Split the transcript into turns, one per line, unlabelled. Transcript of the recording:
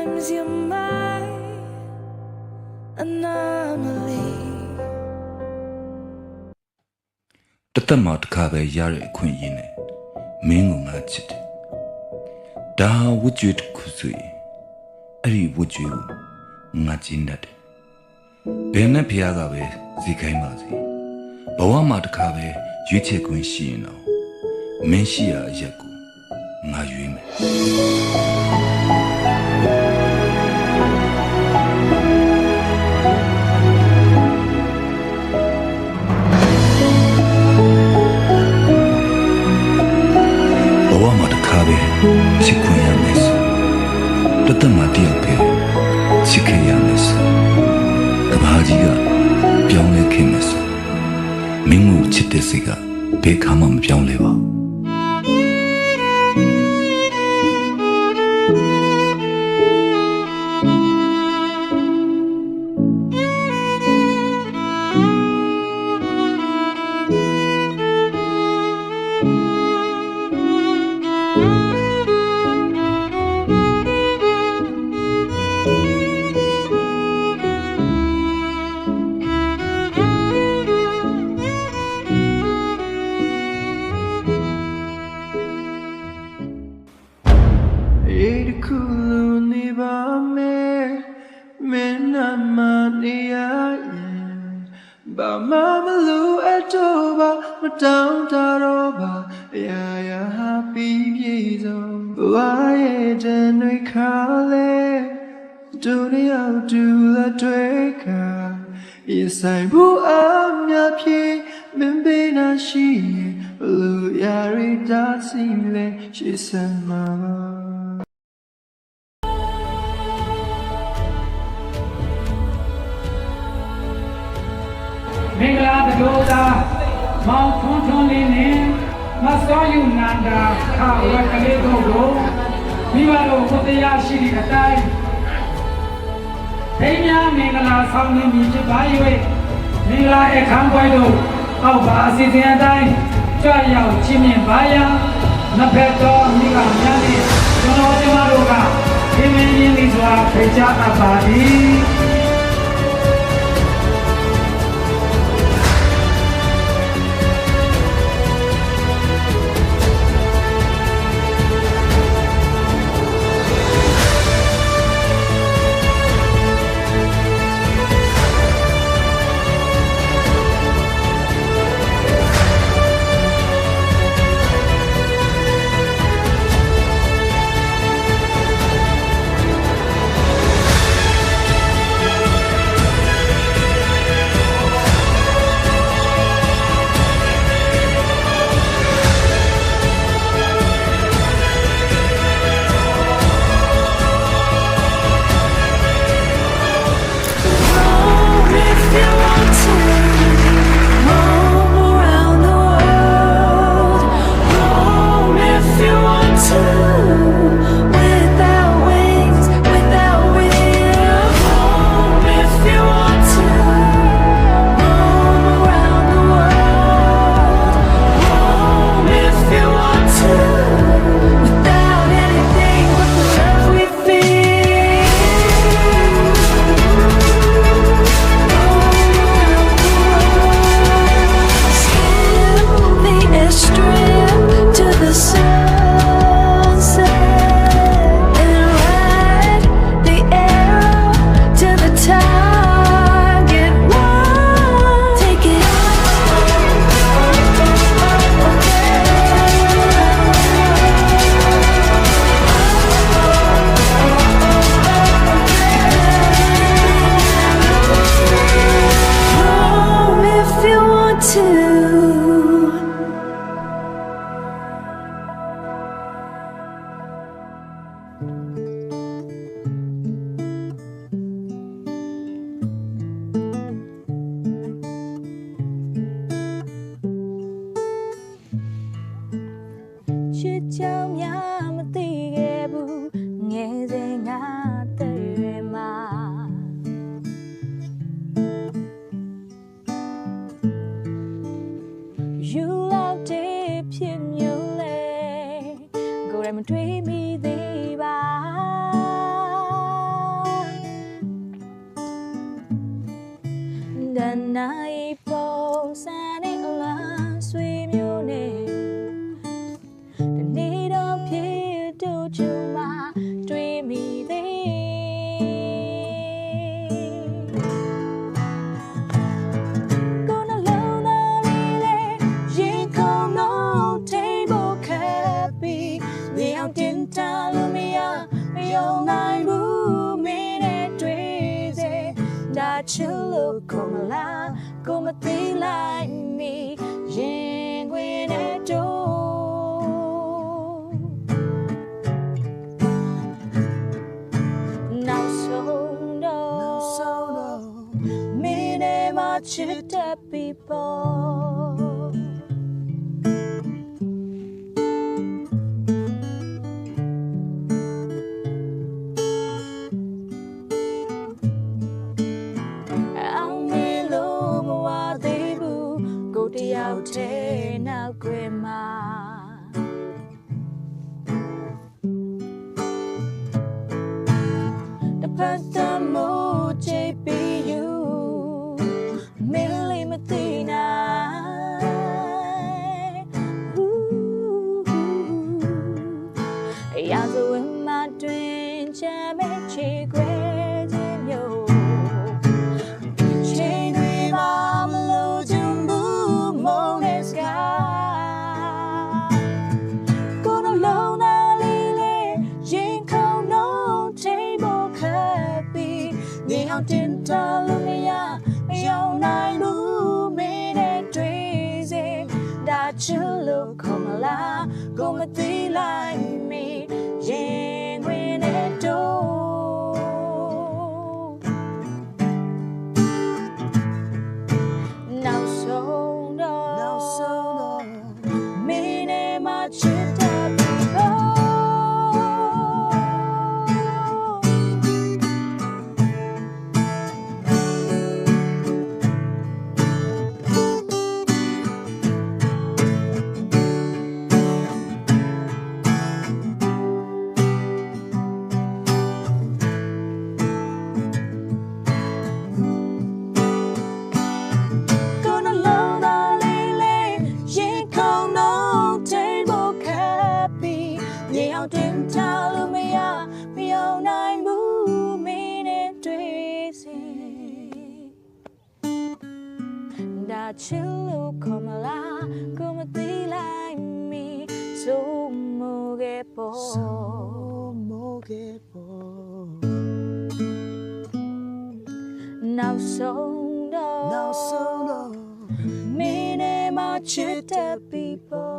Sometimes you're my anomaly
တသက်မှာတစ်ခါပဲရတဲ့အခွင့်အရေးနဲ့မင်းကိုငါချစ်တယ်ဒါဝတ်ကြွေးတစ်ခုဆိုရင်အဲ့ဒီဝတ်ကြွေးကိုငါကျင်းတတ်တယ်ဘယ်နဲ့ဖျားကပဲဇီခိုင်းပါစေဘဝမှာတစ်ခါပဲရွေးချယ်ခွင့်ရှိရင်တော့မင်းရှိရာအရက်ကိုငါရွေးမယ်ဘဝမှာတစ်ခါပဲချစ်ခွင့်ရမယ်ဆိုတသက်မှာတယောက်ပဲချစ်ခင်ရမယ်ဆိုကဘာကြီးကပြောင်းလဲခင်မယ်ဆိုမင်းကိုချစ်တဲ့စိတ်ကဘယ်ခါမှမပြောင်းလဲပါ
ဘာမှမလို့အတော့ဘာမတောင်းတတော့ဘာအရာရာဟာပြီးပြေဆုံးဘဝရဲ့တန်တွေခါလဲဒုနီယာဒူလာတွေ့ခါရေဆိုင်ဘူးအမြဖြေမင်းပေးနာရှိဘလို့ရာရီတာစီလဲရှိစမ်းမှာပါ
မင်္ဂလာတတော်သာမောင်ထွန်းထွန်းလေးနဲ့မစောယူနန္ဒာခါဝက်ကလေးတို့ကိုမိဘတို့ဘုရားရှိသည့်အတိုင်းဒိညာမင်္ဂလာဆောင်နေပြီဖြစ်ပါ၍မင်္ဂလာအခမ်းပွဲတို့အောက်ပါအစီအစဉ်အတိုင်းကြွရောက်ချင်းမြင်ပါရန်နှစ်ဖက်တော်မိဘများနဲ့ကျွန်တော်တို့ကပြင်းပြင်းရင်းစွာဖိတ်ကြားအပ်ပါသည်
ချစ်ကြောင်များမသိခဲ့ဘူးငယ်စဉ်ငါတဲ့ရွယ်မှာယူလောက်တဲ့ဖြစ်မျိုးလဲကိုယ်တိုင်မတွေးမိသေးပါ chillo come la come be like me yin when it do now so no me and my chit people out there now grandma the person mo JPU Millie Matina ya so in my dream jam chi great yo chain we mom lo jumbo Didn't tell me ya, young I knew me that crazy that you look come la, come be like me, yeah, when it do. Now so no, me and my chit didn't tell me ya, me own I move me and Tracy. That you come la, come be like me, so mogepo. Now so no, me and my chit people.